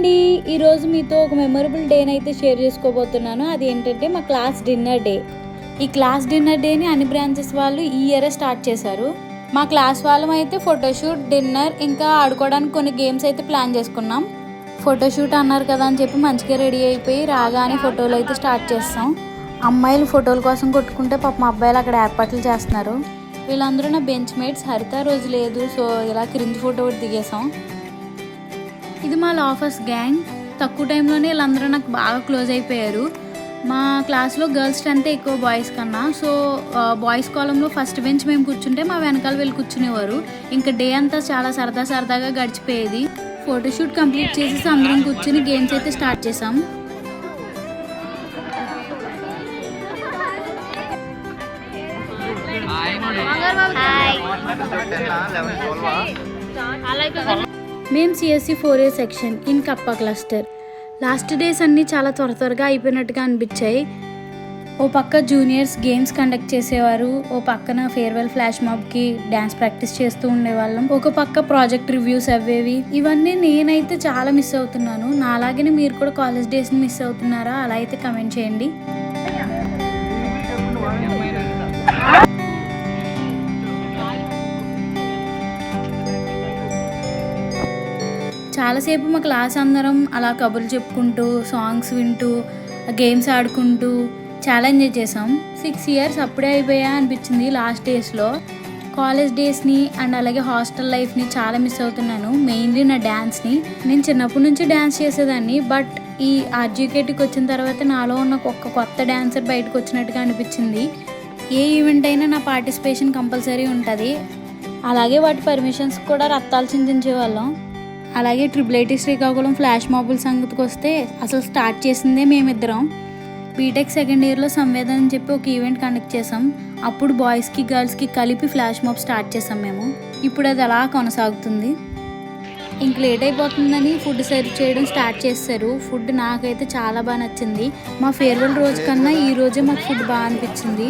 అండి, ఈరోజు మీతో ఒక మెమొరబుల్ డేని అయితే షేర్ చేసుకోబోతున్నాను. అది ఏంటంటే మా క్లాస్ డిన్నర్ డే. ఈ క్లాస్ డిన్నర్ డేని అన్ని బ్రాంచెస్ వాళ్ళు ఈ ఇయరే స్టార్ట్ చేశారు. మా క్లాస్ వాళ్ళం అయితే ఫోటోషూట్, డిన్నర్, ఇంకా ఆడుకోవడానికి కొన్ని గేమ్స్ అయితే ప్లాన్ చేసుకున్నాం. ఫోటోషూట్ అన్నారు కదా అని చెప్పి మంచిగా రెడీ అయిపోయి రాగానే ఫోటోలు అయితే స్టార్ట్ చేస్తాం. అమ్మాయిలు ఫోటోల కోసం కొట్టుకుంటే పాపం అబ్బాయిలు అక్కడ ఏర్పాట్లు చేస్తున్నారు. వీళ్ళందరూ నా బెంచ్ మేట్స్. హరిత రోజు లేదు, సో ఇలా క్రింజ్ ఫోటో ఒకటి దిగేసాం. ఇది మా లాఫర్స్ గ్యాంగ్. తక్కువ టైంలోనే వీళ్ళందరూ నాకు బాగా క్లోజ్ అయిపోయారు. మా క్లాస్లో గర్ల్స్ స్ట్రెంత్ ఎక్కువ బాయ్స్ కన్నా. సో బాయ్స్ కాలంలో ఫస్ట్ బెంచ్ మేము కూర్చుంటే మా వెనకాల వెళ్ళి కూర్చునేవారు. ఇంకా డే అంతా చాలా సరదాగా గడిచిపోయేది. ఫోటోషూట్ కంప్లీట్ చేసేసి అందరం కూర్చుని గేమ్స్ అయితే స్టార్ట్ చేసాం. మేము సిఎస్సి 4A సెక్షన్ ఇన్ కప్ప క్లస్టర్. లాస్ట్ డేస్ అన్నీ చాలా త్వరగా అయిపోయినట్టుగా అనిపించాయి. ఓ పక్క జూనియర్స్ గేమ్స్ కండక్ట్ చేసేవారు, ఓ పక్కన ఫేర్వెల్ ఫ్లాష్ మాబ్కి డ్యాన్స్ ప్రాక్టీస్ చేస్తూ ఉండేవాళ్ళం, ఒక పక్క ప్రాజెక్ట్ రివ్యూస్ అవేవి. ఇవన్నీ నేనైతే చాలా మిస్ అవుతున్నాను. నాలాగే మీరు కూడా కాలేజ్ డేస్ని మిస్ అవుతున్నారా? అలా అయితే కమెంట్ చేయండి. చాలాసేపు మా క్లాస్ అందరం అలా కబుర్లు చెప్పుకుంటూ, సాంగ్స్ వింటూ, గేమ్స్ ఆడుకుంటూ చాలా ఎంజాయ్ చేసాం. 6 years అప్పుడే అయిపోయా అనిపించింది లాస్ట్ డేస్లో. కాలేజ్ డేస్ని అండ్ అలాగే హాస్టల్ లైఫ్ని చాలా మిస్ అవుతున్నాను. మెయిన్లీ నా డ్యాన్స్ని. నేను చిన్నప్పటి నుంచి డ్యాన్స్ చేసేదాన్ని, బట్ ఈ ఆర్జీకేటీకి వచ్చిన తర్వాత నాలో ఉన్న ఒక కొత్త డ్యాన్సర్ బయటకు వచ్చినట్టుగా అనిపించింది. ఏ ఈవెంట్ అయినా నా పార్టిసిపేషన్ కంపల్సరీ ఉంటుంది. అలాగే వాటి పర్మిషన్స్ కూడా రత్తాలు చిందించేవాళ్ళం. అలాగే IIIT శ్రీకాకుళం ఫ్లాష్ మాబుల్ సంగతికి వస్తే అసలు స్టార్ట్ చేసిందే మేమిద్దరం. బీటెక్ సెకండ్ ఇయర్లో సంవేదన అని చెప్పి ఒక ఈవెంట్ కండక్ట్ చేసాం. అప్పుడు బాయ్స్కి గర్ల్స్కి కలిపి ఫ్లాష్ మాబ్ స్టార్ట్ చేసాం మేము. ఇప్పుడు అది అలా కొనసాగుతుంది. ఇంక లేట్ అయిపోతుందని ఫుడ్ సర్వ్ చేయడం స్టార్ట్ చేశారు. ఫుడ్ నాకైతే చాలా బాగా నచ్చింది. మా ఫేర్వెల్ రోజు కన్నా ఈ రోజే మాకు ఫుడ్ బాగా అనిపించింది.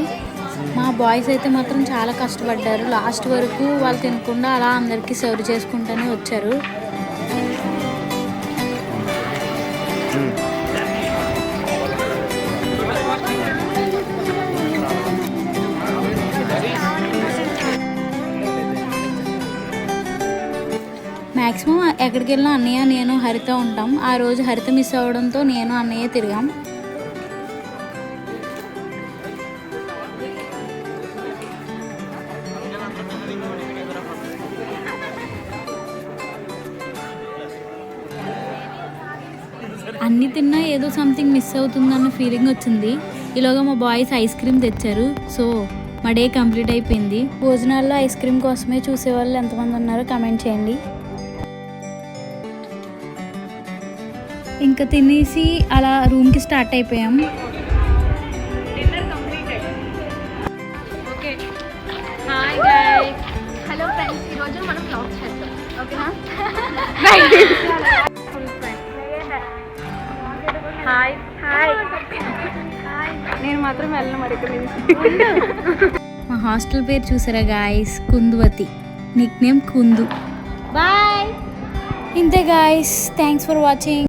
మా బాయ్స్ అయితే మాత్రం చాలా కష్టపడ్డారు. లాస్ట్ వరకు వాళ్ళు తినకుండా అలా అందరికీ సర్వ్ చేసుకుంటూనే వచ్చారు. మ్యాక్సిమం ఎక్కడికి వెళ్ళినా అన్నయ్య, నేను, హరిత ఉంటాం. ఆ రోజు హరిత మిస్ అవ్వడంతో నేను అన్నయ్య తిరిగాం. అన్నీ తిన్నా ఏదో సంథింగ్ మిస్ అవుతుందన్న ఫీలింగ్ వచ్చింది. ఈలోగా మా బాయ్స్ ఐస్ క్రీమ్ తెచ్చారు. సో మా డే కంప్లీట్ అయిపోయింది. భోజనాల్లో ఐస్ క్రీమ్ కోసమే చూసేవాళ్ళు ఎంతమంది ఉన్నారో కమెంట్ చేయండి. ఇంకా తినేసి అలా రూమ్కి స్టార్ట్ అయిపోయాం. హలో ఫ్రెండ్స్, ఈరోజు మనం వ్లాగ్ చేద్దాం, ఓకేనా? Hi hi hi. నేను మాత్రం వెళ్ళను మరి ఇక్కడ నుంచి. మా హాస్టల్ పేరు చూసారా guys? Kunduvathi. Nickname Kundu. Bye. ఇంతే గాయస్, థ్యాంక్స్ ఫర్ వాచింగ్.